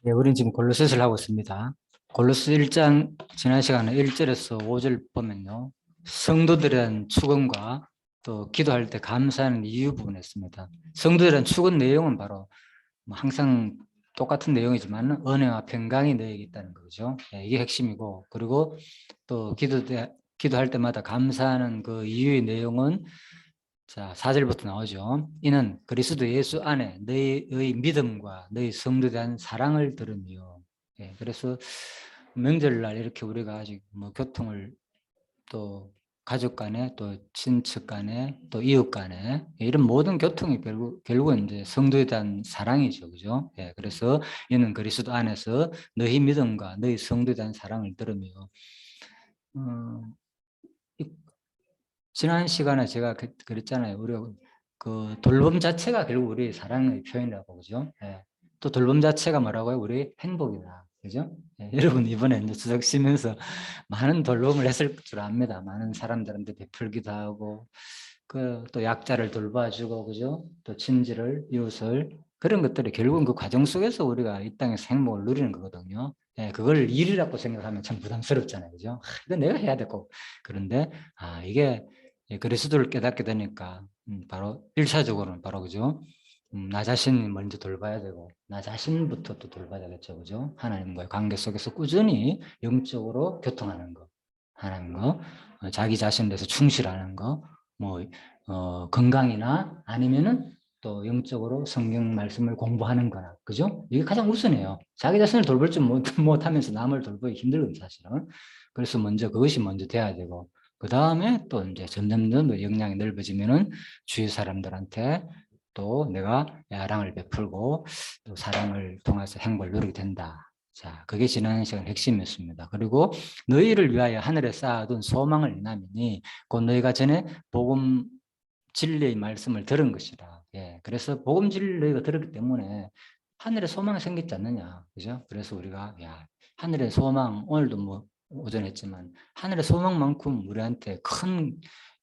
네, 우리는 지금 골로새서를 하고 있습니다. 골로새 1장 지난 시간에 1절에서 5절 보면요. 성도들에 대한 축원과 또 기도할 때 감사하는 이유 부분에 있습니다. 성도들에 대한 축원 내용은 바로 뭐 항상 똑같은 내용이지만 은혜와 평강이 너에게 있다는 거죠. 네, 이게 핵심이고, 그리고 또 기도할 때마다 감사하는 그 이유의 내용은 자, 4절부터 나오죠. 이는 그리스도 예수 안에 너희의 믿음과 너희 성도에 대한 사랑을 들으며. 예, 그래서 명절날 이렇게 우리가 아직 뭐 교통을 또 가족 간에 또 친척 간에 또 이웃 간에 이런 모든 교통이 결국은 이제 성도에 대한 사랑이죠. 그죠? 예, 그래서 이는 그리스도 안에서 너희 믿음과 너희 성도에 대한 사랑을 들으며 지난 시간에 제가 그랬잖아요. 우리가 그 돌봄 자체가 결국 우리 사랑의 표현이라고, 그죠? 예. 또 돌봄 자체가 뭐라고요? 우리 행복이다. 그죠? 예. 여러분 이번에 이제 추석 쉬면서 많은 돌봄을 했을 줄 압니다. 많은 사람들한테 베풀기도 하고, 그 또 약자를 돌봐주고, 그죠? 또 친지를, 이웃을, 그런 것들이 결국은 그 과정 속에서 우리가 이 땅에서 행복을 누리는 거거든요. 예, 그걸 일이라고 생각하면 참 부담스럽잖아요. 그죠? 이거 내가 해야 되고. 그런데, 이게 그리스도를 깨닫게 되니까, 바로, 1차적으로는 바로, 그죠? 나 자신이 먼저 돌봐야 되고, 나 자신부터 또 돌봐야 되겠죠. 그죠? 하나님과의 관계 속에서 꾸준히 영적으로 교통하는 거. 하는 거, 자기 자신에 대해서 충실하는 거, 뭐, 건강이나 아니면은 또 영적으로 성경 말씀을 공부하는 거나, 그죠? 이게 가장 우선이에요. 자기 자신을 돌볼 줄 못하면서 남을 돌보기 힘들거든요, 사실은. 그래서 그것이 먼저 돼야 되고, 그 다음에 또 이제 점점 역량이 넓어지면은 주위 사람들한테 또 내가 야랑을 베풀고 또 사랑을 통해서 행복을 누리게 된다. 자, 그게 지난 시간 핵심이었습니다. 그리고 너희를 위하여 하늘에 쌓아둔 소망을 인하미니 곧 너희가 전에 복음 진리의 말씀을 들은 것이라. 예, 그래서 복음 진리를 너희가 들었기 때문에 하늘에 소망이 생겼지 않느냐, 그죠? 그래서 우리가 하늘의 소망, 오늘도 뭐 오전에 했지만 하늘의 소망만큼 우리한테 큰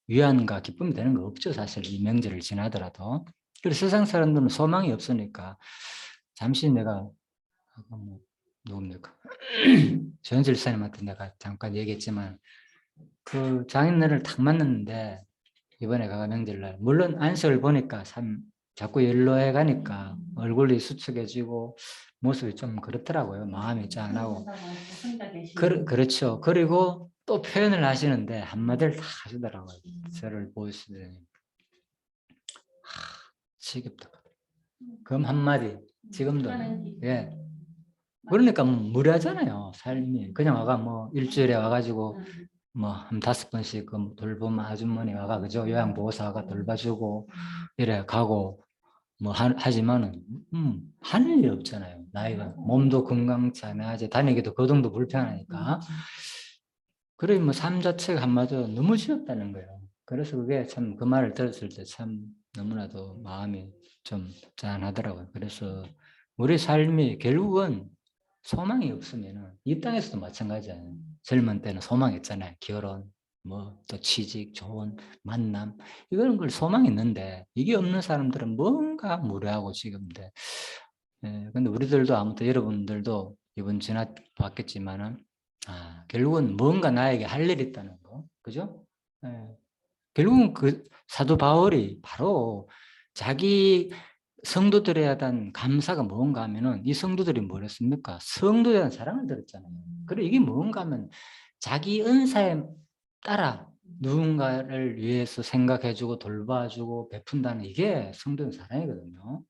위안과 기쁨이 되는 거 없죠, 사실 이 명절을 지나더라도. 그래서 세상 사람들은 소망이 없으니까 잠시 내가 뭐 누굽니까? 전현실 사님한테 내가 잠깐 얘기했지만 그 장인어른을 딱 만났는데 이번에 가가 명절날 물론 안색을 보니까 참 자꾸 연로해 가니까 얼굴이 수척해지고 모습이 좀 그렇더라고요. 마음이 짠하고. 그렇죠. 그리고 또 표현을 하시는데 한마디를 다 하시더라고요. 저를 보시더니 지겹다. 그럼 한마디 지금도 예. 그러니까 뭐 무례하잖아요. 삶이 그냥 와가 뭐 일주일에 와가지고 뭐 한 5번씩 그 돌봄 아주머니 와가 그죠 요양보호사가 돌봐주고 이래 가고 뭐 하지만은 하는 일이 없잖아요. 나이가 몸도 건강치 않아야지 다니기도 거동도 불편하니까. 그래 뭐 삶 자체가 한마디로 너무 지겹다는 거예요. 그래서 그게 참 그 말을 들었을 때 참 너무나도 마음이 좀 짠하더라고요. 그래서 우리 삶이 결국은 소망이 없으면은 이 땅에서도 마찬가지잖아요. 젊은 때는 소망 있잖아요. 결혼, 뭐 또 취직, 좋은 만남 이런 걸 소망이 있는데 이게 없는 사람들은 뭔가 무례하고 지금인데. 예, 근데 우리들도 아무튼 여러분들도 이번 지나 봤겠지만은 결국은 뭔가 나에게 할 일이 있다는 거, 그죠? 예, 결국은 그 사도 바울이 바로 자기 성도들에 대한 감사가 뭔가 하면은 이 성도들이 뭐랬습니까? 성도에 대한 사랑을 들었잖아요. 그리고 이게 뭔가 하면 자기 은사에 따라 누군가를 위해서 생각해주고 돌봐주고 베푼다는 이게 성도의 사랑이거든요.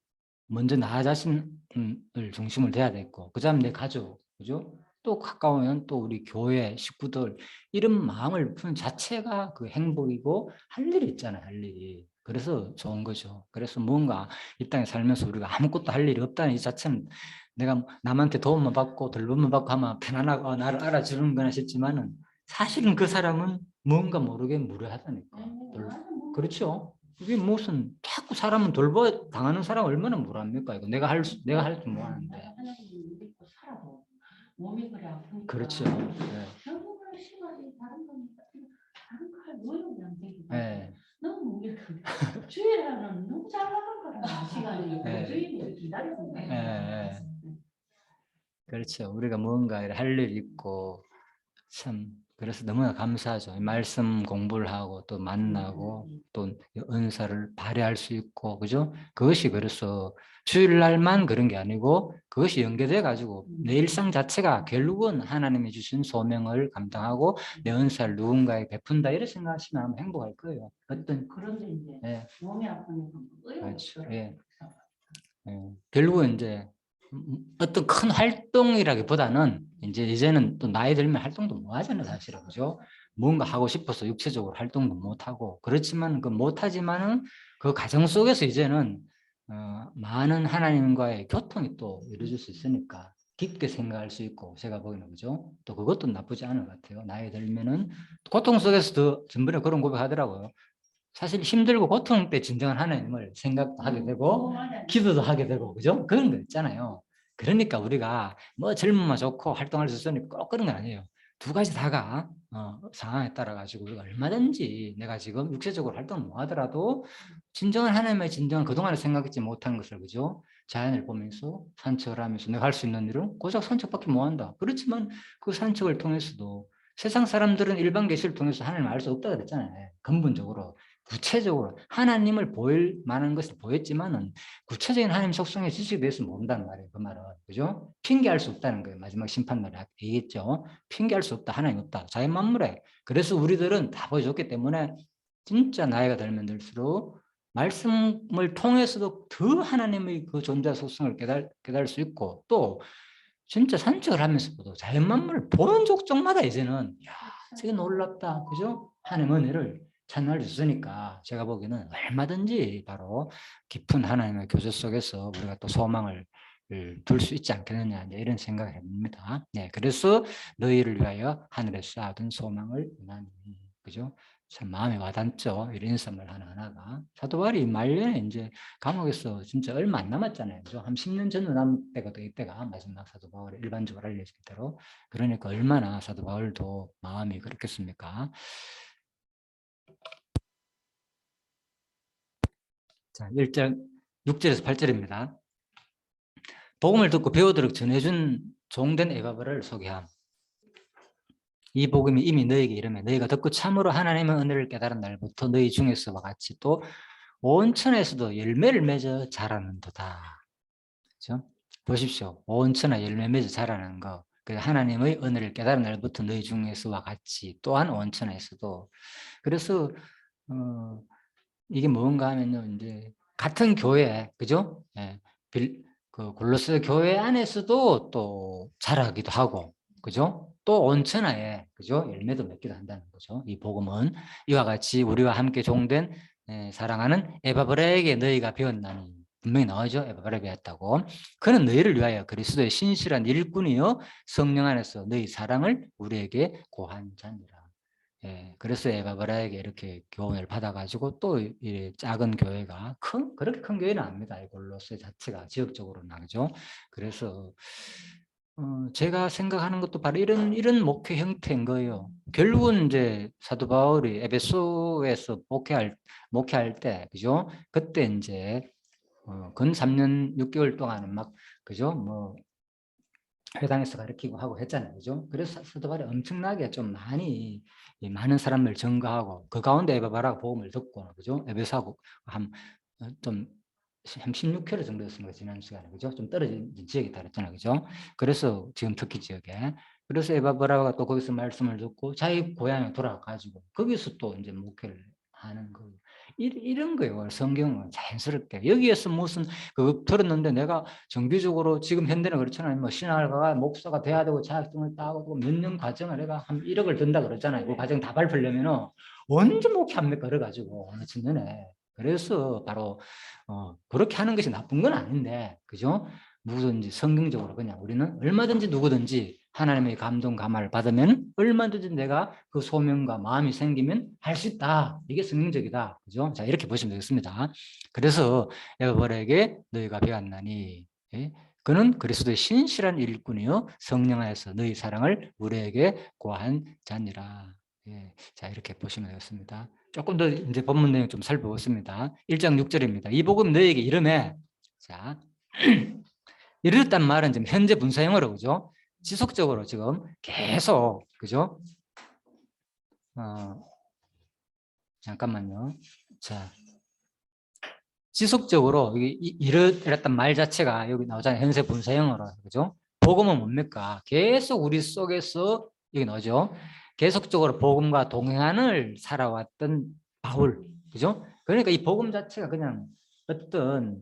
먼저 나 자신을 중심을 둬야 되고, 그 다음 내 가족, 그죠? 또 가까우면 또 우리 교회 식구들, 이런 마음을 푸는 자체가 그 행복이고, 할 일이 있잖아요, 할 일이. 그래서 좋은 거죠. 그래서 뭔가 이 땅에 살면서 우리가 아무것도 할 일이 없다는 이 자체는 내가 남한테 도움만 받고 돌봄만 받고 하면 편안하고 나를 알아주는 거나 싶지만은 사실은 그 사람은 뭔가 모르게 무례하다니까. 그렇죠? 이게 무슨 자꾸 사람은 돌봐 당하는 사람 얼마나 뭐랍니까 이거 내가 할 줄 뭐 하는데. 몸이 그래 아프니까. 그렇죠. 네. 결국은 시간이 다른 거니까 다른 거할 노력이 안 되고. 네. 너무 우리 주일에는 너무 잘 나간 거라 시간이 네. 주일이 기다리고. 네. 그렇죠. 우리가 뭔가 할 일 있고 참 그래서 너무나 감사하죠. 이 말씀 공부를 하고 또 만나고 또 은사를 발휘할 수 있고 그죠? 그것이 그래서 주일날만 그런 게 아니고 그것이 연계돼 가지고 내 일상 자체가 결국은 하나님이 주신 소명을 감당하고 내 은사를 누군가에 베푼다 이렇게 생각하시면 아마 행복할 거예요. 어떤 그런데 이제 예, 몸이 아프니까 그렇죠. 어려웠어요. 예. 결국은 이제 어떤 큰 활동이라기보다는 이제는 또 나이 들면 활동도 못 하잖아요, 사실은. 그죠? 뭔가 하고 싶어서 육체적으로 활동도 못 하고 그렇지만 그 못 하지만은 그 과정 속에서 이제는 많은 하나님과의 교통이 또 이루어질 수 있으니까 깊게 생각할 수 있고 제가 보기에는 그죠? 또 그것도 나쁘지 않은 것 같아요. 나이 들면은 고통 속에서도 전번에 그런 고백하더라고요. 사실 힘들고 고통 때 진정한 하나님을 생각도 하게 되고 맞아요. 기도도 하게 되고 그죠? 그런 거 있잖아요. 그러니까 우리가 뭐 젊으면 좋고 활동할 수 있으니 꼭 그런 건 아니에요. 두 가지 다가 상황에 따라 가지고 우리가 얼마든지 내가 지금 육체적으로 활동 못 하더라도 진정한 하나님의 진정한 그동안에 생각했지 못한 것을 그죠? 자연을 보면서 산책을 하면서 내가 할 수 있는 일은 고작 산책밖에 못 한다. 그렇지만 그 산책을 통해서도 세상 사람들은 일반 계시를 통해서 하나님을 알 수 없다고 그랬잖아요. 근본적으로. 구체적으로 하나님을 보일 만한 것을 보였지만은 구체적인 하나님 속성의 지식에 대해서 모른다는 말이에요. 그 말은. 그죠? 핑계할 수 없다는 거예요. 마지막 심판날에 얘기했죠. 핑계할 수 없다. 하나님 없다. 자연 만물에. 그래서 우리들은 다 보여줬기 때문에 진짜 나이가 들면 들수록 말씀을 통해서도 더 하나님의 그 존재 속성을 깨달을 수 있고 또 진짜 산책을 하면서도 자연 만물을 보는 족족마다 이제는 야, 저게 놀랍다. 그죠? 하나님의 은혜를 찬양할 수 있으니까 제가 보기에는 얼마든지 바로 깊은 하나님의 교제 속에서 우리가 또 소망을 둘 수 있지 않겠느냐 이런 생각을 해봅니다. 네, 그래서 너희를 위하여 하늘에 쌓아둔 소망을 원하니 그죠? 참 마음에 와닿죠. 이런 인사말 하나하나가 사도 바울이 말년에 이제 감옥에서 진짜 얼마 안 남았잖아요. 그죠? 한 10년 전으로 남은 때가 이때가 마지막 사도 바울이 일반적으로 알려진 대로 그러니까 얼마나 사도 바울도 마음이 그렇겠습니까? 자, 1절 6절에서 8절입니다. 복음을 듣고 배우도록 전해준 종된 에바브를 소개함. 이 복음이 이미 너에게 이르매 너희가 듣고 참으로 하나님의 은혜를 깨달은 날부터 너희 중에서와 같이 또 온천에서도 열매를 맺어 자라는도다. 그렇죠? 보십시오. 온천에 열매 맺어 자라는 거. 그 하나님의 은혜를 깨달은 날부터 너희 중에서와 같이 또한 온천에서도 그래서 이게 뭔가 하면요 이제 같은 교회 그죠? 예, 그 골로새 교회 안에서도 또 자라기도 하고 그죠? 또 온천하에 그죠? 열매도 맺기도 한다는 거죠. 이 복음은 이와 같이 우리와 함께 종된 사랑하는 에바브라에게 너희가 배웠나니 분명히 나오죠. 에바브라에 배웠다고. 그는 너희를 위하여 그리스도의 신실한 일꾼이요 성령 안에서 너희 사랑을 우리에게 고한 자니라. 예, 그래서 에바브라에게 이렇게 교훈을 받아가지고 또 이 작은 교회가 그렇게 큰 교회는 아닙니다. 골로새 자체가 지역적으로는 그죠. 그래서 제가 생각하는 것도 바로 이런 목회 형태인 거예요. 결국은 이제 사도 바울이 에베소에서 목회할 때 그죠. 그때 이제 근 3년 6개월 동안은 막 그죠. 뭐 회당에서 가르치고 하고 했잖아요. 그죠? 그래서 사도 바울이 엄청나게 좀 많은 사람을 증거하고 그 가운데 에베바라가 복음을 듣고 그죠? 에베소하고 좀 한 16km 정도였습니다. 지난 시간에. 그죠? 좀 떨어진 지역에 따랐잖아요. 그죠? 그래서 지금 터키 지역에. 그래서 에바브라가 또 거기서 말씀을 듣고 자기 고향에 돌아가가지고 거기서 또 이제 목회를 하는 거. 이런 거예요. 성경은 자연스럽게. 여기에서 무슨 들었는데 내가 정기적으로 지금 현대는 그렇잖아요. 뭐 신학가 목사가 돼야 되고 자격증을 따고 몇 년 과정을 내가 한 1억을 든다 그러잖아요. 그 과정 다 밟으려면은 언제 목회합니까? 그래가지고 어느 측면에. 그래서 바로 그렇게 하는 것이 나쁜 건 아닌데, 그죠? 누구든지 성경적으로 그냥 우리는 얼마든지 누구든지 하나님의 감동 감화를 받으면 얼마든지 내가 그 소명과 마음이 생기면 할 수 있다. 이게 성경적이다. 그죠? 자, 이렇게 보시면 되겠습니다. 그래서 에바브라에게 너희가 배웠나니 예? 그는 그리스도의 신실한 일꾼이요 성령 안에서 너희 사랑을 우리에게 고한 자니라. 예. 자, 이렇게 보시면 되겠습니다. 조금 더 이제 본문 내용 좀 살펴보겠습니다. 1장 6절입니다. 이 복음 너희에게 이름해. 자, 이르렀단 말은 지금 현재 분사형으로 그죠? 지속적으로 지금 계속 그죠? 잠깐만요. 자, 지속적으로 이르렀단 말 자체가 여기 나오잖아요. 현재 분사형으로 그죠? 복음은 뭡니까? 계속 우리 속에서 여기 나오죠. 계속적으로 복음과 동행을 살아왔던 바울, 그죠? 그러니까 이 복음 자체가 그냥 어떤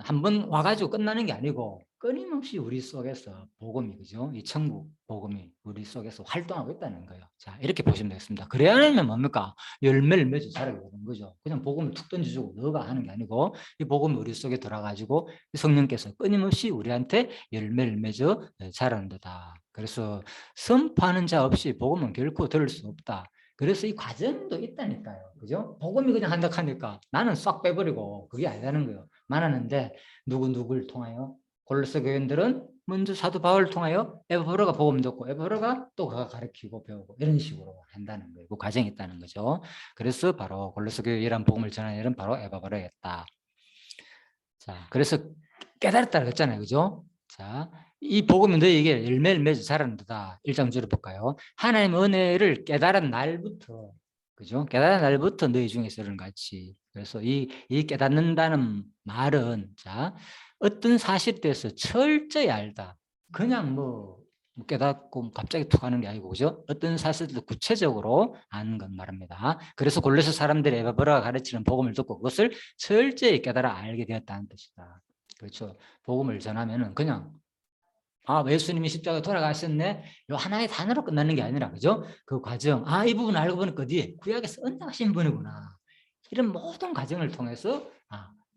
한 번 와가지고 끝나는 게 아니고 끊임없이 우리 속에서 복음이 그죠? 이 천국 복음이 우리 속에서 활동하고 있다는 거예요. 자, 이렇게 보시면 되겠습니다. 그래야 하면 뭡니까? 열매를 맺어 자라게 되는 거죠. 그냥 복음을 툭 던져주고 너가 하는 게 아니고 이 복음이 우리 속에 들어가지고 성령께서 끊임없이 우리한테 열매를 맺어 자란다. 그래서 선포하는 자 없이 복음은 결코 들을 수 없다. 그래서 이 과정도 있다니까요. 그죠? 복음이 그냥 한다 하니까 나는 싹 빼버리고 그게 아니라는 거예요. 말하는데 누구를 통하여? 골로새 교인들은 먼저 사도 바울을 통하여 에베소가 복음 듣고 에베소가 또 그가 가르치고 배우고 이런 식으로 한다는 거예요. 그 과정이 있다는 거죠. 그래서 바로 골로새 교회 이란 복음을 전하는 일은 바로 에베소였다. 자, 그래서 깨달았다 그랬잖아요. 그죠? 자, 이 복음이 너에게 열매를 맺어 자란다. 1장 줄여볼까요? 하나님의 은혜를 깨달은 날부터, 그죠? 깨달은 날부터 너희 중에서 이런 같이. 그래서 이 깨닫는다는 말은, 자, 어떤 사실에 대해서 철저히 알다. 그냥 뭐 깨닫고 갑자기 툭 하는 게 아니고, 그죠? 어떤 사실도 구체적으로 아는 건 말합니다. 그래서 골로새 사람들이 에베소가 가르치는 복음을 듣고 그것을 철저히 깨달아 알게 되었다는 뜻이다. 그렇죠. 복음을 전하면은 그냥 예수님이 십자가에 돌아가셨네. 요 하나의 단어로 끝나는 게 아니라 그죠? 그 과정. 이 부분 알고 보니까 어디 구약에서 언약하신 분이구나. 이런 모든 과정을 통해서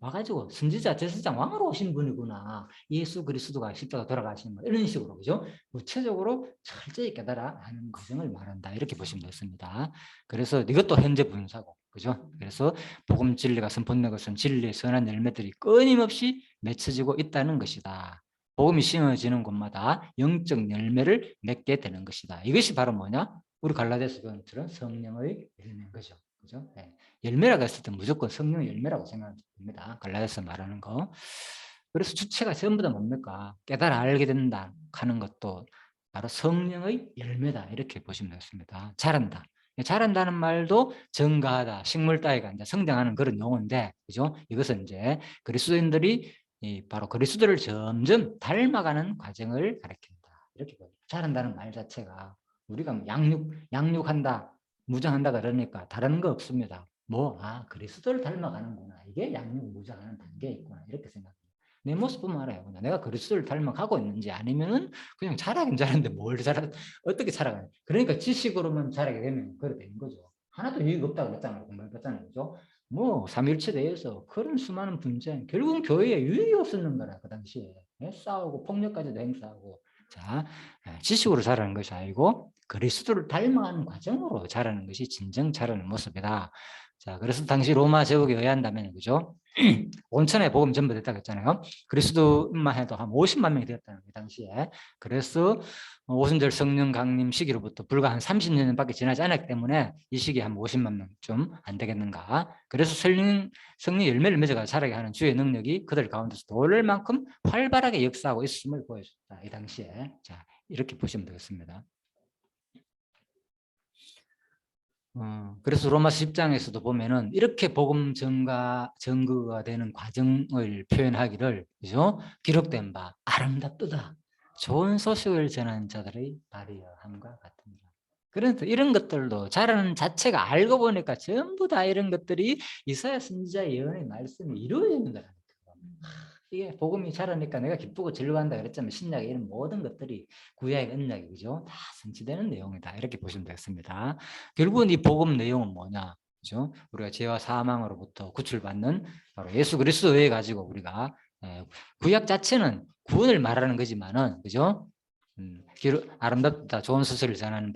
와가지고 선지자, 제사장, 왕으로 오신 분이구나. 예수 그리스도가 십자가 돌아가신 거 이런 식으로 그죠? 구체적으로 철저히 깨달아 하는 과정을 말한다. 이렇게 보시면 됐습니다. 그래서 이것도 현재 분사고 그죠? 그래서 복음 진리가 선포된 것은 진리의 선한 열매들이 끊임없이 맺혀지고 있다는 것이다. 복음이 심어지는 곳마다 영적 열매를 맺게 되는 것이다. 이것이 바로 뭐냐? 우리 갈라디아서 배운 것처럼 성령의 열매인 거죠. 그죠? 네. 열매라고 했을 때 무조건 성령의 열매라고 생각하면 됩니다. 갈라디아서 말하는 거. 그래서 주체가 전부 다 뭡니까? 깨달아 알게 된다 하는 것도 바로 성령의 열매다. 이렇게 보시면 되겠습니다. 자란다. 자란다는 말도 증가하다, 식물 따위가 이제 성장하는 그런 용어인데, 그죠? 이것은 이제 그리스도인들이 바로 그리스도를 점점 닮아가는 과정을 가리킨다. 이렇게 보여요. 자란다는 말 자체가 우리가 양육한다, 무장한다 그러니까 다른 거 없습니다. 그리스도를 닮아가는구나. 이게 양육, 무장하는 단계에 있구나. 이렇게 생각해요. 내 모습 보면 알아요. 내가 그리스도를 닮아가고 있는지 아니면은 그냥 자라긴 자라는데 어떻게 자라가냐. 그러니까 지식으로만 자라게 되면 그래 되는 거죠. 하나도 유익 없다고 그랬잖아요. 공부해봤잖아요. 그죠? 삼일체 대해서 그런 수많은 분쟁, 결국은 교회에 유익이 없었는 거라, 그 당시에. 싸우고 폭력까지도 행사하고. 자, 지식으로 자라는 것이 아니고 그리스도를 닮아가는 과정으로 자라는 것이 진정 자라는 모습이다. 자, 그래서 당시 로마 제국에 의한다면, 그죠? 온천에 복음 전부 됐다고 했잖아요. 그리스도만 해도 한 50만 명이 되었다는 그 당시에. 그래서 오순절 성령 강림 시기로부터 불과 한 30년밖에 지나지 않았기 때문에 이 시기에 한 50만 명 좀 안 되겠는가. 그래서 성령 열매를 맺어가 자라게 하는 주의 능력이 그들 가운데서 돌을 만큼 활발하게 역사하고 있음을 보여줬다. 이 당시에. 자, 이렇게 보시면 되겠습니다. 그래서 로마서 10장에서도 보면은 이렇게 복음 전거가 되는 과정을 표현하기를, 그죠? 기록된 바 아름답도다. 좋은 소식을 전하는 자들의 발휘함과 같습니다. 그래서 이런 것들도 자라는 자체가 알고 보니까 전부 다 이런 것들이 이사야 선지자의 예언의 말씀이 이루어지는 거라니까. 이게 복음이 자라니까 내가 기쁘고 즐거워한다 그랬잖아요. 신약의 이런 모든 것들이 구약의 언약이 그죠? 다 성취되는 내용이다. 이렇게 보시면 되겠습니다. 결국은 이 복음 내용은 뭐냐? 그죠? 우리가 죄와 사망으로부터 구출받는 바로 예수 그리스도에 가지고 우리가 구약 자체는 구원을 말하는 거지만은 그죠? 아름답다, 좋은 소식을 전하는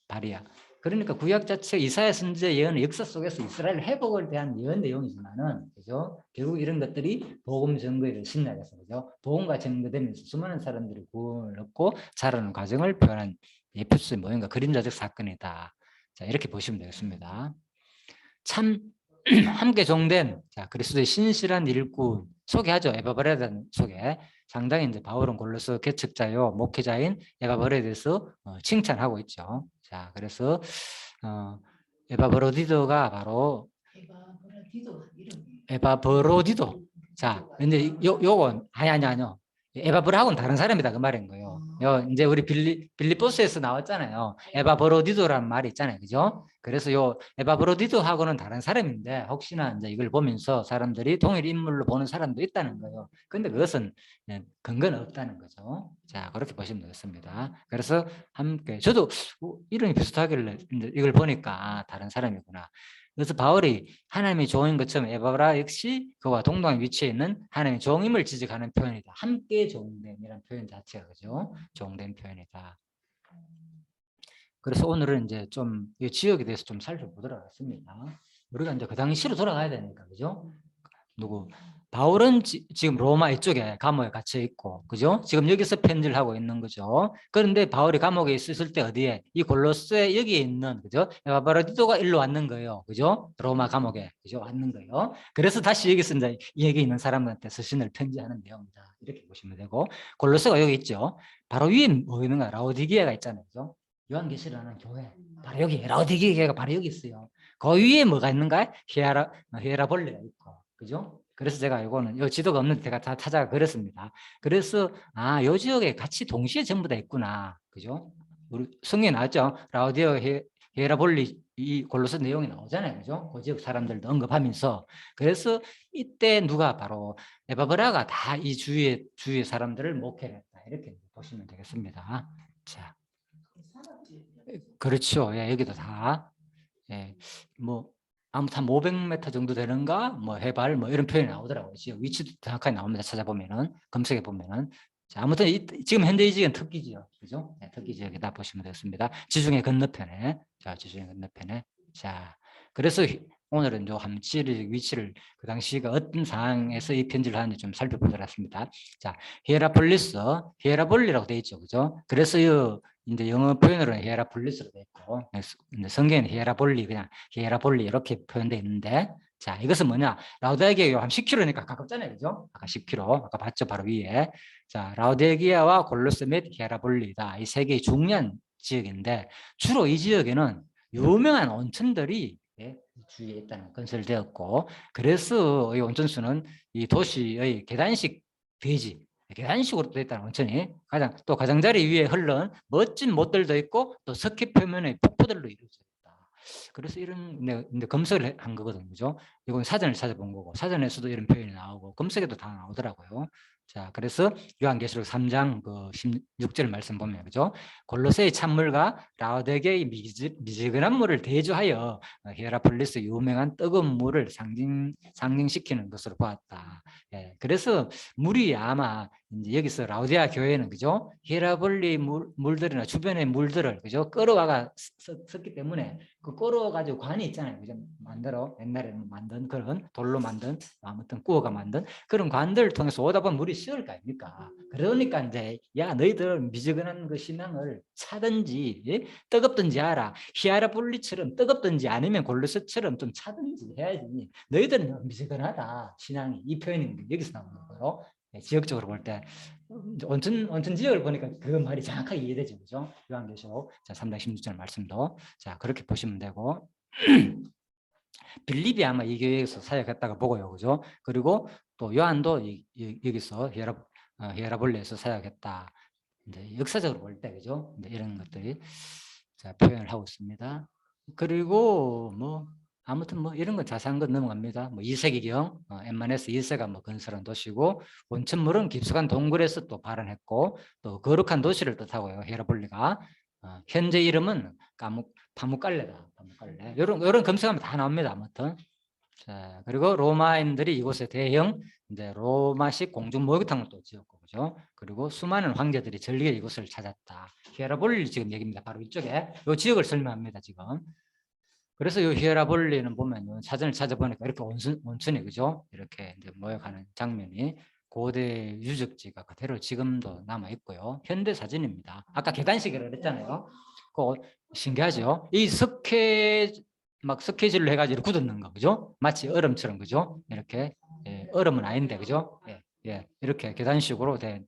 발이야. 그러니까 구약 자체 이사야 선지자 예언의 역사 속에서 이스라엘 회복을 대한 예언 내용이지만은 그죠? 결국 이런 것들이 복음 증거의 신약에서 그죠? 복음과 증거되면서 수많은 사람들이 구원을 얻고 자라는 과정을 표현한 에베소의 모형과 그림자적 사건이다. 자, 이렇게 보시면 되겠습니다. 참 함께 종된 그리스도의 신실한 일꾼, 소개하죠. 에바브레라는 소개. 상당히 이제 바울은 골로새 개척자요 목회자인 에바브레에서 칭찬하고 있죠. 자, 그래서 에바브로디도가 바로 에바브라디도 이름이. 에바브로디도. 자, 근데 요건 아니요. 에바브라하고는 다른 사람이다 그 말인 거예요. 이제 우리 빌립보스에서 나왔잖아요. 에바브로디도라는 말이 있잖아요, 그죠? 그래서 요 에바브로디도하고는 다른 사람인데 혹시나 이제 이걸 보면서 사람들이 동일 인물로 보는 사람도 있다는 거예요. 근데 그것은 근거는 없다는 거죠. 자, 그렇게 보시면 되겠습니다. 그래서 함께 저도 이름이 비슷하길래 이제 이걸 보니까 다른 사람이구나. 그래서 바울이 하나님의 종인 것처럼 에바브라 역시 그와 동등한 위치에 있는 하나님의 종임을 지적하는 표현이다. 함께 종됨이라는 표현 자체가 그죠? 종된 표현이다. 그래서 오늘은 이제 좀 이 지역에 대해서 좀 살펴보도록 하겠습니다. 우리가 이제 그 당시로 돌아가야 되니까 그죠? 바울은 지금 로마 이쪽에 감옥에 갇혀 있고, 그죠? 지금 여기서 편지를 하고 있는 거죠. 그런데 바울이 감옥에 있을 때 어디에? 이 골로새 여기에 있는, 그죠? 에바브라디도가 일로 왔는 거예요. 그죠? 로마 감옥에, 그죠? 왔는 거예요. 그래서 다시 여기서 이제 여기 있는 사람한테 서신을 편지하는 내용이다. 이렇게 보시면 되고, 골로새가 여기 있죠. 바로 위에 뭐 있는가? 라오디게아가 있잖아요. 그죠? 요한계시라는 교회. 바로 여기, 라오디게아가 바로 여기 있어요. 그 위에 뭐가 있는가? 히에라볼리가 있고. 그죠? 그래서 제가 이거는 요 지도가 없는데 제가 다 찾아가 그랬습니다. 그래서 요 지역에 같이 동시에 전부 다 있구나. 그죠? 우리 성경에 나왔죠. 라우디오 히에라볼리 이 골로새 내용이 나오잖아요. 그죠? 그 지역 사람들도 언급하면서 그래서 이때 누가 바로 에바브라가 다 이 주위의 사람들을 목회했다. 이렇게 보시면 되겠습니다. 자. 그렇죠. 예, 여기도 다 예, 뭐 아무튼 한 500m 정도 되는가 뭐 해발 뭐 이런 표현이 나오더라고요. 지금 위치도 정확하게 나옵니다. 찾아보면은 검색해 보면은 자, 아무튼 지금 현재 이 지역은 특기 지역, 그죠? 네, 특기 지역이다 보시면 되겠습니다. 지중해 건너편에 자, 지중해 건너편에 자, 그래서 오늘은 요 함지의 위치를 그 당시가 어떤 상황에서 이 편지를 하는지 좀 살펴보도록 하겠습니다. 자, 히에라볼리라고 되어 있죠, 그죠? 그래서 이제 영어 표현으로는 히에라폴리스로 되어 있고 성경에는 히에라볼리 그냥 히에라볼리 이렇게 표현되어 있는데 자 이것은 뭐냐 라우디게아가 한 10km니까 가깝잖아요 그죠 아까 10km 아까 봤죠 바로 위에 자 라우디게아와 골로새 및 히에라볼리다 이 세 개의 중요한 지역인데 주로 이 지역에는 유명한 온천들이 주위에 있다는 건설되었고 그래서 이 온천수는 이 도시의 계단식 대지 계단식으로 되어 있다는 온천이 또 가장자리 위에 흐르는 멋진 못들도 있고 또 석회 표면의 폭포들로 이루어져 있다. 그래서 이런 근데 검색을 한 거거든요. 그죠? 이건 사전을 찾아본 거고 사전에서도 이런 표현이 나오고 검색에도 다 나오더라고요. 자, 그래서 요한계시록 3장 그 16절 말씀 보면 그죠? 골로새의 찬물과 라오디게아의 미지근한 물을 대조하여 히에라폴리스 유명한 뜨거운 물을 상징시키는 것으로 보았다. 예, 그래서 물이 아마 이제 여기서 라우디아 교회는 그죠? 히에라볼리 물들이나 주변의 물들을 그죠? 끌어와가 썼기 때문에 그 끌어가지고 관이 있잖아요. 그죠? 옛날에 만든 그런 돌로 만든 아무튼 구워가 만든 그런 관들을 통해서 오다 보면 물이 식을 거 아닙니까? 그러니까 이제 야 너희들 미지근한 그 신앙을 차든지 예? 뜨겁든지 하라. 히에라볼리처럼 뜨겁든지 아니면 골로새처럼 좀 차든지 해야지. 너희들은 미지근하다 신앙이 이 표현이 여기서 나오는 거예요. 네, 지역적으로 볼 때 온천 지역을 보니까 그 말이 정확하게 이해되죠, 그죠? 요한계시록 자 3장 16절 말씀도 자 그렇게 보시면 되고 빌립이 아마 이 교회에서 사역했다가 보고요, 그죠? 그리고 또 요한도 여기서 히에라볼리에서 사역했다. 이제 역사적으로 볼 때, 그죠? 이런 것들이 자 표현을 하고 있습니다. 그리고 뭐 아무튼 뭐 이런 건 자세한 건 넘어갑니다. 뭐 2세기경 엠마네스 1세가 뭐 건설한 도시고 온천물은 깊숙한 동굴에서 또 발원했고 또 거룩한 도시를 뜻하고요. 히에라볼리가 현재 이름은 파묵갈레다. 파묵갈레. 이런 검색하면 다 나옵니다. 아무튼 자 그리고 로마인들이 이곳에 대형 이제 로마식 공중 목욕탕을 또 지었고 그죠. 그리고 수많은 황제들이 전리에 이곳을 찾았다. 히에라볼리 지금 얘기입니다. 바로 이쪽에 이 지역을 설명합니다. 지금. 그래서 이 히에라볼리는 보면 사전을 찾아보니까 이렇게 온천이 그죠? 이렇게 이제 모여가는 장면이 고대 유적지가 그대로 지금도 남아 있고요. 현대 사진입니다. 아까 계단식이라고 그랬잖아요. 그 신기하죠? 이 석회질로 해가지고 굳었는 거 그죠? 마치 얼음처럼 그죠? 이렇게 예, 얼음은 아닌데, 그죠? 예, 예, 이렇게 계단식으로 된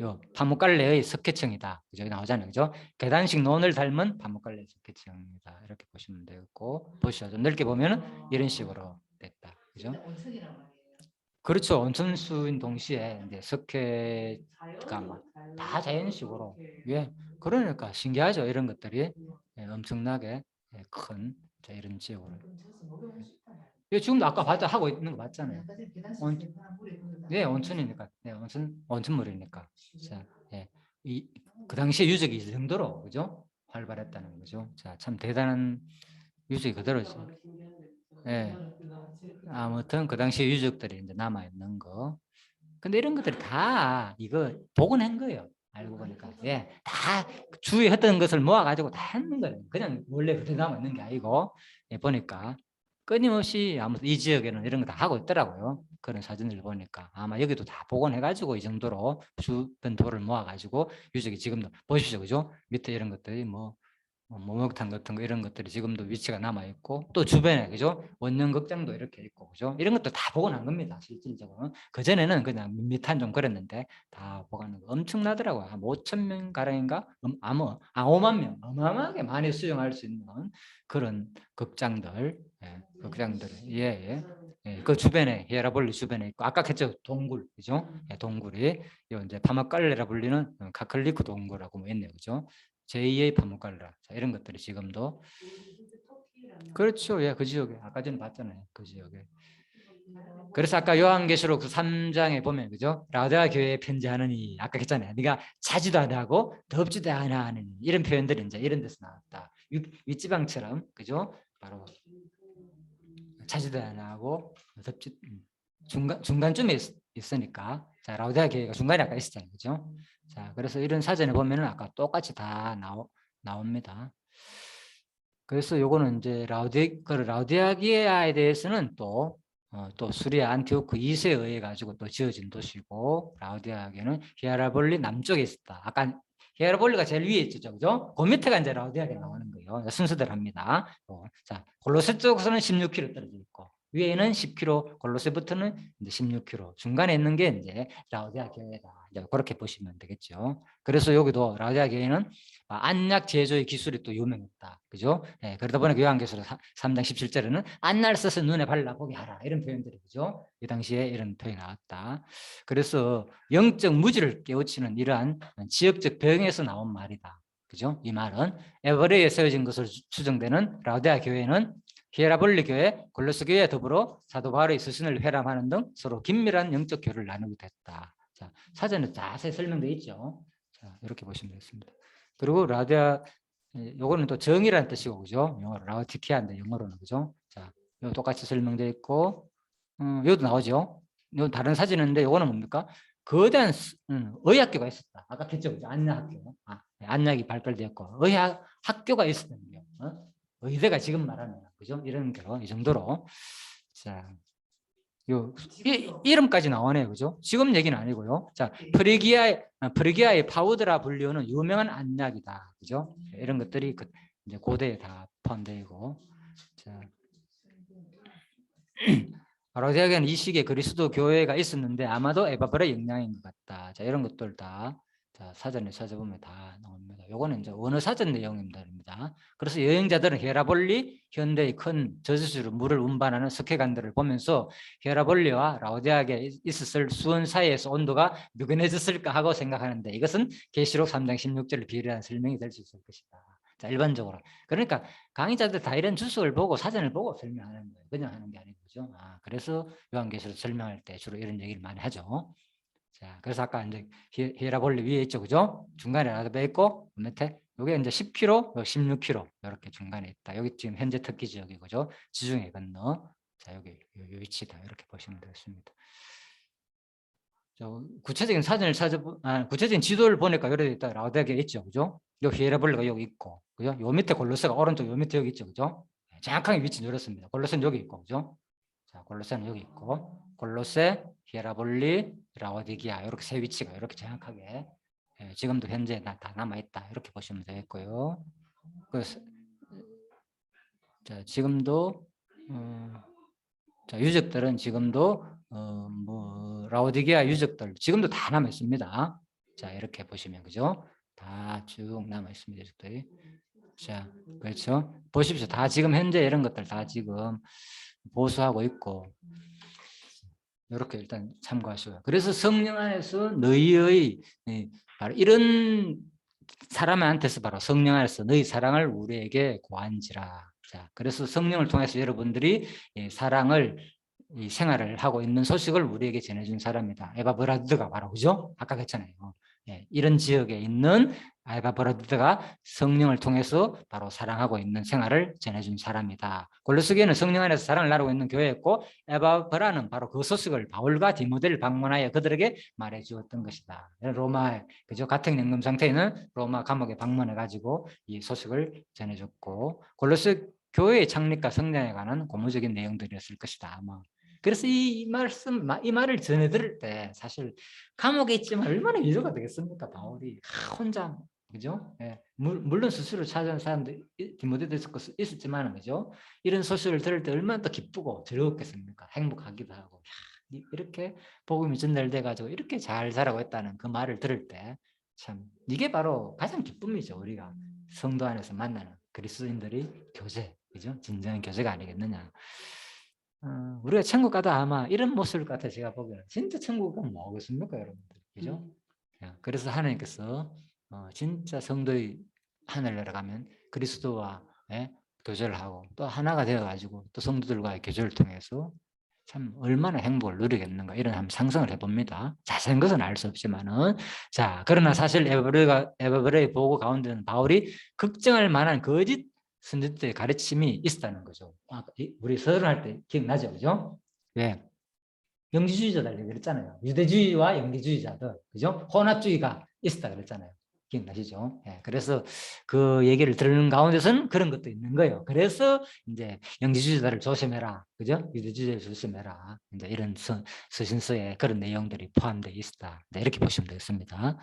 요 파묵갈래의 석회층이다. 그죠? 나오잖아요, 그죠? 계단식 논을 닮은 파묵갈래 석회층이다. 이렇게 보시면 되겠고, 보시죠. 좀 넓게 보면은 이런 식으로 됐다, 그죠? 온천이란 말이에요. 그렇죠. 온천수인 동시에 이제 석회가 막 다 자연식으로. 예, 그러니까 신기하죠. 이런 것들이 예, 엄청나게 예, 큰 자, 이런 지역으로. 예, 지금도 아까 봤자 하고 있는 거 맞잖아요. 온, 예, 온천이니까, 네, 온천물이니까. 자, 예, 그 당시에 유적이 이 정도로 그죠? 활발했다는 거죠. 자, 참 대단한 유적이 그대로죠. 예, 아무튼 그 당시에 유적들이 이제 남아 있는 거. 근데 이런 것들이 다 이거 복원한 거예요. 알고 보니까. 예, 다 주위에 했던 것을 모아가지고 다 했는 거예요. 그냥 원래 그렇게 남아 있는 게 아니고, 예, 보니까 끊임없이 아무튼 이 지역에는 이런 거 다 하고 있더라고요. 그런 사진을 보니까. 아마 여기도 다 복원해가지고 이 정도로 주변 돌을 모아가지고 유적이 지금도 보십시오. 그죠? 밑에 이런 것들이 뭐 목욕탕 같은 거 이런 것들이 지금도 위치가 남아 있고 또 주변에 그죠 원년극장도 이렇게 있고 그죠 이런 것도 다 복원한 겁니다. 실질적으로 그 전에는 그냥 밋밋한 좀 그랬는데 다 복원한 거 엄청나더라고요. 한 5천 명 가량인가 5만 명 어마어마하게 많이 수용할 수 있는 그런 극장들 예, 극장들 예예 예, 그 주변에 히에라볼리 주변에 있고 아까 했죠 동굴 그죠 예, 동굴이 요 이제 파마칼레라 불리는 카클리크 동굴하고 뭐 있네요 그죠. 제2의 파묵갈라 이런 것들이 지금도 그렇죠. 예, 그 지역에 아까 전에 봤잖아요. 그 지역에. 그래서 아까 요한계시록 그 3장에 보면 그죠? 라오디아 교회에 편지하느니 아까 했잖아요. 네가 자지도 안 하고 덥지도 않아 하느니 이런 표현들이 이제 이런 데서 나왔다. 윗지방처럼 그죠? 바로 자지도 안 하고 덥지 중간쯤에 있으니까 자 라오디아 교회가 중간에 아까 있었잖아요. 그죠? 자, 그래서 이런 사전에 보면은 아까 똑같이 다 나옵니다. 그래서 요거는 이제 라우디아기아에 대해서는 또 수리아 안티오크 2세에 의해 가지고 또 지어진 도시고 라우디아기는 히에라볼리 남쪽에 있었다. 아까 히에라볼리가 제일 위에 있죠, 그죠? 그 밑에가 이제 라우디아기가 나오는 거예요. 순서대로 합니다. 자, 골로새 쪽에서는 16km 떨어져 있고 위에는 10km, 골로새부터는 이제 16km, 중간에 있는 게 이제 라우디아 교회다. 이제 그렇게 보시면 되겠죠. 그래서 여기도 라우디아 교회는 안약 제조의 기술이 또 유명했다. 그죠? 예, 그러다 보니까 요한계시록 3장 17절에는 안날 써서 눈에 발라보게 하라. 이런 표현들이 그죠? 이 당시에 이런 표현이 나왔다. 그래서 영적 무지를 깨우치는 이러한 지역적 병에서 나온 말이다. 그죠? 이 말은 에버레에 세워진 것으로 추정되는 라우디아 교회는 히에라볼리 교회, 골로새 교회와 더불어 사도 바울의 스승을 회람하는 등 서로 긴밀한 영적 교류를 나누기도 했다. 자, 사전에 자세히 설명되어 있죠. 자, 이렇게 보시면 되겠습니다. 그리고 라우디아 요거는 또 정이라는 뜻이고 그죠? 영어로 라우티키아인데 영어로는 그죠? 자, 요 똑같이 설명되어 있고 여기도 나오죠. 요 다른 사진인데 요거는 뭡니까? 거대한 의학교가 있었다. 아까 했죠, 그죠? 안약학교. 안약이 발달되었고 의학 학교가 있었던 거예요. 의대가 지금 말하는 그죠? 이런 거 이 정도로 자. 요 이름까지 나오네요, 그죠? 지금 얘기는 아니고요. 자, 프리기아의 파우드라 분류는 유명한 안약이다, 그죠? 이런 것들이 이제 고대에 다 포함되고, 자, 라오디아게는 이 시기에 그리스도 교회가 있었는데 아마도 에바브라의 영향인 것 같다. 자, 이런 것들 다 자, 사전에 찾아보면 다 나옵니다. 요거는 이제 언어 사전 내용입니다. 그래서 여행자들은 헤라볼리 현대의 큰 저수지로 물을 운반하는 석회관들을 보면서 헤라볼리와 라오디아게 있었을 수온 사이에서 온도가 미근해졌을까 하고 생각하는데 이것은 계시록 3장 16절을 비례한 설명이 될 수 있을 것이다. 자, 일반적으로. 그러니까 강의자들 다 이런 주석을 보고 사전을 보고 설명하는 거예요. 그냥 하는 게 아니고죠. 그래서 요한계시록 설명할 때 주로 이런 얘기를 많이 하죠. 자, 그래서 아까 이제 히에라볼리 위에 있죠, 그죠? 중간에 라드베 있고 밑에 여기 이제 10km, 16km 이렇게 중간에 있다. 여기 지금 현재 특기 지역이 그죠? 지중해 건너. 자, 여기 요 위치다. 이렇게 보시면 되겠습니다. 구체적인 사진을 구체적인 지도를 보니까 여기 있다. 라우디아게 있죠, 그죠? 요 히에라볼리가 여기 있고, 그죠? 요 밑에 골로새가 오른쪽 요 밑에 여기 있죠, 그죠? 정확하게 위치 누렸습니다. 골로새는 여기 있고, 그죠? 자, 골로새는 여기 있고, 골로새, 히에라볼리, 라오디기아 이렇게 세 위치가 이렇게 정확하게 지금도 현재 다 남아 있다 이렇게 보시면 되겠고요. 그래서 자, 지금도 자, 유적들은 지금도 뭐 라오디게아 유적들 지금도 다 남아 있습니다. 자, 이렇게 보시면 그죠? 다 쭉 남아 있습니다. 유적들이. 자, 그렇죠? 보십시오. 다 지금 현재 이런 것들 다 지금 보수하고 있고 이렇게 일단 참고하시고요. 그래서 성령 안에서 너희의 바로 이런 사람한테서 바로 성령 안에서 너희 사랑을 우리에게 고한지라. 자, 그래서 성령을 통해서 여러분들이 사랑을 이 생활을 하고 있는 소식을 우리에게 전해준 사람이다. 에바 브라드가 바로 그죠? 아까 그랬잖아요. 이런 지역에 있는 에바 브라드가 성령을 통해서 바로 사랑하고 있는 생활을 전해준 사람이다. 골로새 교회는 성령 안에서 사랑을 나누고 있는 교회였고 에바 브라는 바로 그 소식을 바울과 디모데를 방문하여 그들에게 말해주었던 것이다. 로마 그죠? 가택연금 상태에는 로마 감옥에 방문해 가지고 이 소식을 전해줬고 골로새 교회의 창립과 성장에 관한 고무적인 내용들이었을 것이다. 아마. 그래서 이 말을 전해 들을 때 사실 감옥에 있지만 얼마나 위로가 되겠습니까? 바울이 혼자 그죠? 예. 물론 스스로 찾아온 사람도 디모데도 있었지만 그죠? 이런 소식을 들을 때 얼마나 더 기쁘고 즐겁겠습니까? 행복하기도 하고 야, 이렇게 복음이 전달돼 가지고 이렇게 잘 살아고 했다는 그 말을 들을 때 참 이게 바로 가장 기쁨이죠. 우리가 성도 안에서 만나는 그리스도인들이 교제, 그죠? 진정한 교제가 아니겠느냐. 우리가 천국 가다 아마 이런 모습일 것 같아요. 제가 보기에는 진짜 천국 가면 뭐 하겠습니까, 여러분들, 그죠? 그래서 하나님께서 진짜 성도의 하늘나라 가면 그리스도와 교제를 하고 또 하나가 되어가지고 또 성도들과의 교제를 통해서 참 얼마나 행복을 누리겠는가 이런 한번 상상을 해봅니다. 자세한 것은 알 수 없지만은 자 그러나 사실 에베브레의 보고 가운데는 바울이 걱정할 만한 거짓 선지자의 가르침이 있었다는 거죠. 우리 서론할 때 기억나죠, 그죠? 왜? 영지주의자들 그랬잖아요. 유대주의와 영지주의자들, 그죠? 혼합주의가 있었다 그랬잖아요. 기억나시죠? 예, 그래서 그 얘기를 들은 가운데서는 그런 것도 있는 거예요. 그래서 이제 영지주의자를 조심해라, 그죠? 유대주의자를 조심해라. 이제 이런 서신서에 그런 내용들이 포함되어 있다. 네, 이렇게 보시면 되겠습니다.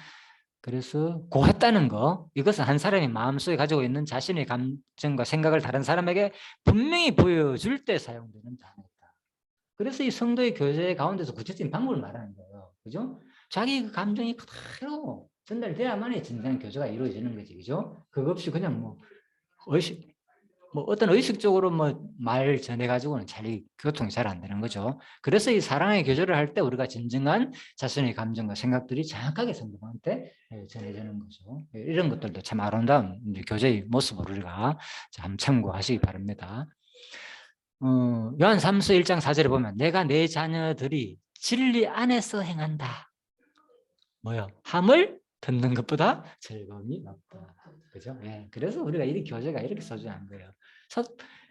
그래서 고했다는 거, 이것은 한 사람이 마음속에 가지고 있는 자신의 감정과 생각을 다른 사람에게 분명히 보여줄 때 사용되는 단어다. 그래서 이 성도의 교제 가운데서 구체적인 방법을 말하는 거예요. 그죠? 자기 그 감정이 그대로 전달돼야만이 진정한 교제가 이루어지는 거지. 그죠? 그거 없이 그냥 뭐 어떤 의식적으로 말 전해가지고는 교통이 잘 안 되는 거죠. 그래서 이 사랑의 교제를 할 때 우리가 진정한 자신의 감정과 생각들이 정확하게 성도한테 전해지는 거죠. 이런 것들도 참 아름다운 교제의 모습을 우리가 한번 참고하시기 바랍니다. 요한 3서 1장 4절에 보면 내가 내 자녀들이 진리 안에서 행한다. 뭐요? 함을 듣는 것보다 즐거움이 없다. 그죠? 예. 그래서 우리가 이 교제가 이렇게 소중한 거예요.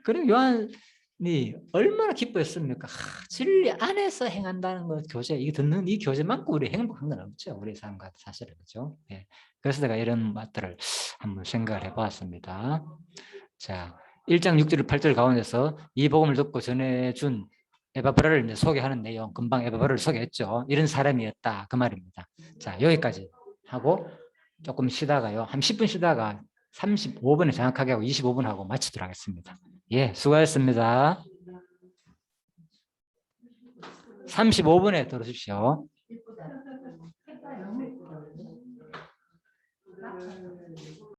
그럼 요한이 얼마나 기뻐했습니까? 진리 안에서 행한다는 것 교제, 이 듣는 이 교제만큼 우리 행복한 건 없죠. 우리 삶과 사실은 그죠? 예. 그래서 내가 이런 것들을 한번 생각을 해보았습니다. 자, 1장 6절 8절 가운데서 이 복음을 듣고 전해준 에바브라를 이제 소개하는 내용, 금방 에바브라를 소개했죠. 이런 사람이었다 그 말입니다. 자, 여기까지 하고 조금 쉬다가요. 한 10분 쉬다가 35분에 정확하게 하고 25분 하고 마치도록 하겠습니다. 예, 수고하셨습니다. 35분에 들어주십시오.